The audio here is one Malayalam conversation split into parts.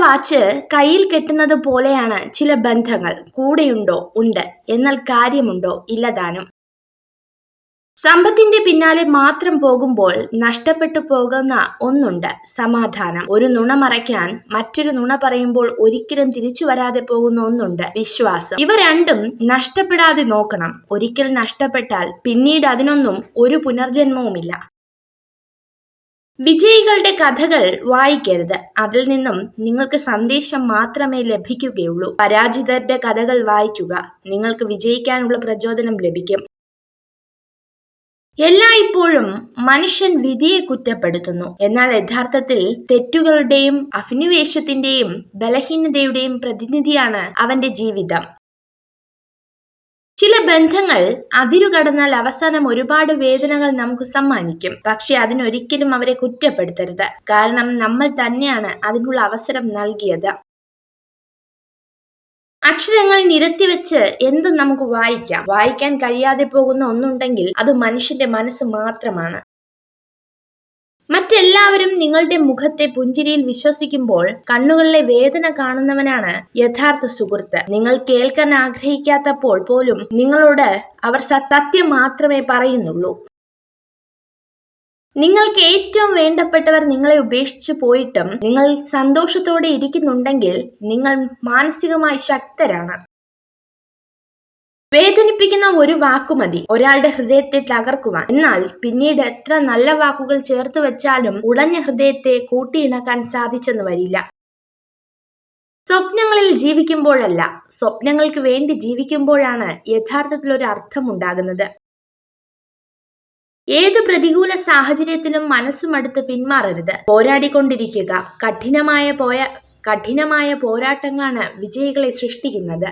വാച്ച് കയ്യിൽ കെട്ടുന്നത് പോലെയാണ് ചില ബന്ധങ്ങൾ. കൂടെയുണ്ടോ? ഉണ്ട്. എന്നാൽ കാര്യമുണ്ടോ? ഇല്ലതാനും. സമ്പത്തിന്റെ പിന്നാലെ മാത്രം പോകുമ്പോൾ നഷ്ടപ്പെട്ടു പോകുന്ന ഒന്നുണ്ട്: സമാധാനം. ഒരു നുണ മറയ്ക്കാൻ മറ്റൊരു നുണ പറയുമ്പോൾ ഒരിക്കലും തിരിച്ചു വരാതെ പോകുന്ന ഒന്നുണ്ട്: വിശ്വാസം. ഇവ രണ്ടും നഷ്ടപ്പെടാതെ നോക്കണം. ഒരിക്കൽ നഷ്ടപ്പെട്ടാൽ പിന്നീട് അതിനൊന്നും ഒരു പുനർജന്മവുമില്ല. വിജയികളുടെ കഥകൾ വായിക്കരുത്. അതിൽ നിന്നും നിങ്ങൾക്ക് സന്ദേശം മാത്രമേ ലഭിക്കുകയുള്ളൂ. പരാജിതരുടെ കഥകൾ വായിക്കുക. നിങ്ങൾക്ക് വിജയിക്കാനുള്ള പ്രചോദനം ലഭിക്കും. എല്ലായ്പ്പോഴും മനുഷ്യൻ വിധിയെ കുറ്റപ്പെടുത്തുന്നു. എന്നാൽ യഥാർത്ഥത്തിൽ തെറ്റുകളുടെയും അഭിനിവേശത്തിന്റെയും ബലഹീനതയുടെയും പ്രതിനിധിയാണ് അവന്റെ ജീവിതം. ചില ബന്ധങ്ങൾ അതിരുകടന്നാൽ അവസാനം ഒരുപാട് വേദനകൾ നമുക്ക് സമ്മാനിക്കും. പക്ഷെ അതിനൊരിക്കലും അവരെ കുറ്റപ്പെടുത്തരുത്. കാരണം നമ്മൾ തന്നെയാണ് അതിനുള്ള അവസരം നൽകിയത്. അക്ഷരങ്ങൾ നിരത്തിവെച്ച് എന്തും നമുക്ക് വായിക്കാം. വായിക്കാൻ കഴിയാതെ പോകുന്ന ഒന്നുണ്ടെങ്കിൽ അത് മനുഷ്യന്റെ മനസ്സ് മാത്രമാണ്. മറ്റെല്ലാവരും നിങ്ങളുടെ മുഖത്തെ പുഞ്ചിരിയിൽ വിശ്വസിക്കുമ്പോൾ കണ്ണുകളിലെ വേദന കാണുന്നവനാണ് യഥാർത്ഥ സുഹൃത്ത്. നിങ്ങൾ കേൾക്കാൻ ആഗ്രഹിക്കാത്തപ്പോൾ പോലും നിങ്ങളോട് അവർ സത്യം മാത്രമേ പറയുന്നുള്ളൂ. നിങ്ങൾക്ക് ഏറ്റവും വേണ്ടപ്പെട്ടവർ നിങ്ങളെ ഉപേക്ഷിച്ചു പോയിട്ടും നിങ്ങൾ സന്തോഷത്തോടെ ഇരിക്കുന്നുണ്ടെങ്കിൽ നിങ്ങൾ മാനസികമായി ശക്തരാണ്. വേദനിപ്പിക്കുന്ന ഒരു വാക്കുമതി ഒരാളുടെ ഹൃദയത്തെ തകർക്കുവാൻ. എന്നാൽ പിന്നീട് എത്ര നല്ല വാക്കുകൾ ചേർത്ത് വെച്ചാലും ഉടഞ്ഞ ഹൃദയത്തെ കൂട്ടിയിണക്കാൻ സാധിച്ചെന്ന് വരില്ല. സ്വപ്നങ്ങളിൽ ജീവിക്കുമ്പോഴല്ല, സ്വപ്നങ്ങൾക്ക് വേണ്ടി ജീവിക്കുമ്പോഴാണ് യഥാർത്ഥത്തിൽ ഒരു അർത്ഥമുണ്ടാകുന്നത്. ഏത് പ്രതികൂല സാഹചര്യത്തിലും മനസ്സുമടുത്ത് പിന്മാറരുത്. പോരാടിക്കൊണ്ടിരിക്കുക. കഠിനമായ പോരാട്ടങ്ങളാണ് വിജയികളെ സൃഷ്ടിക്കുന്നത്.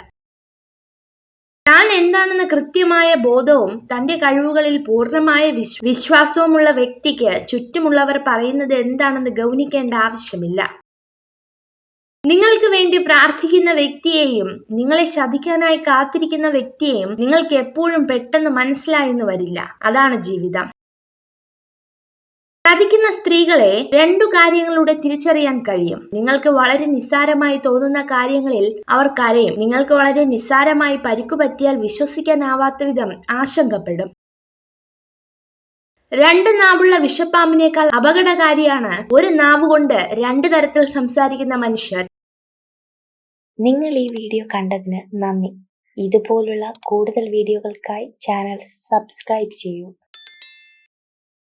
താൻ എന്താണെന്ന് കൃത്യമായ ബോധവും തന്റെ കഴിവുകളിൽ പൂർണ്ണമായ വിശ്വാസവുമുള്ള വ്യക്തിക്ക് ചുറ്റുമുള്ളവർ പറയുന്നത് എന്താണെന്ന് ഗൗനിക്കേണ്ട ആവശ്യമില്ല. നിങ്ങൾക്ക് വേണ്ടി പ്രാർത്ഥിക്കുന്ന വ്യക്തിയെയും നിങ്ങളെ ചതിക്കാനായി കാത്തിരിക്കുന്ന വ്യക്തിയെയും നിങ്ങൾക്ക് എപ്പോഴും പെട്ടെന്ന് മനസ്സിലായെന്ന് വരില്ല. അതാണ് ജീവിതം. ചതിക്കുന്ന സ്ത്രീകളെ രണ്ടു കാര്യങ്ങളിലൂടെ തിരിച്ചറിയാൻ കഴിയും. നിങ്ങൾക്ക് വളരെ നിസ്സാരമായി തോന്നുന്ന കാര്യങ്ങളിൽ അവർ കരയും. നിങ്ങൾക്ക് വളരെ നിസ്സാരമായി പരിക്കുപറ്റിയാൽ വിശ്വസിക്കാനാവാത്ത വിധം ആശങ്കപ്പെടും. രണ്ട് നാവുള്ള വിഷപ്പാമ്പിനേക്കാൾ അപകടകാരിയാണ് ഒരു നാവുകൊണ്ട് രണ്ടു തരത്തിൽ സംസാരിക്കുന്ന മനുഷ്യർ. നിങ്ങൾ ഈ വീഡിയോ കണ്ടതിന് നന്ദി. ഇതുപോലുള്ള കൂടുതൽ വീഡിയോകൾക്കായി ചാനൽ സബ്സ്ക്രൈബ് ചെയ്യൂ.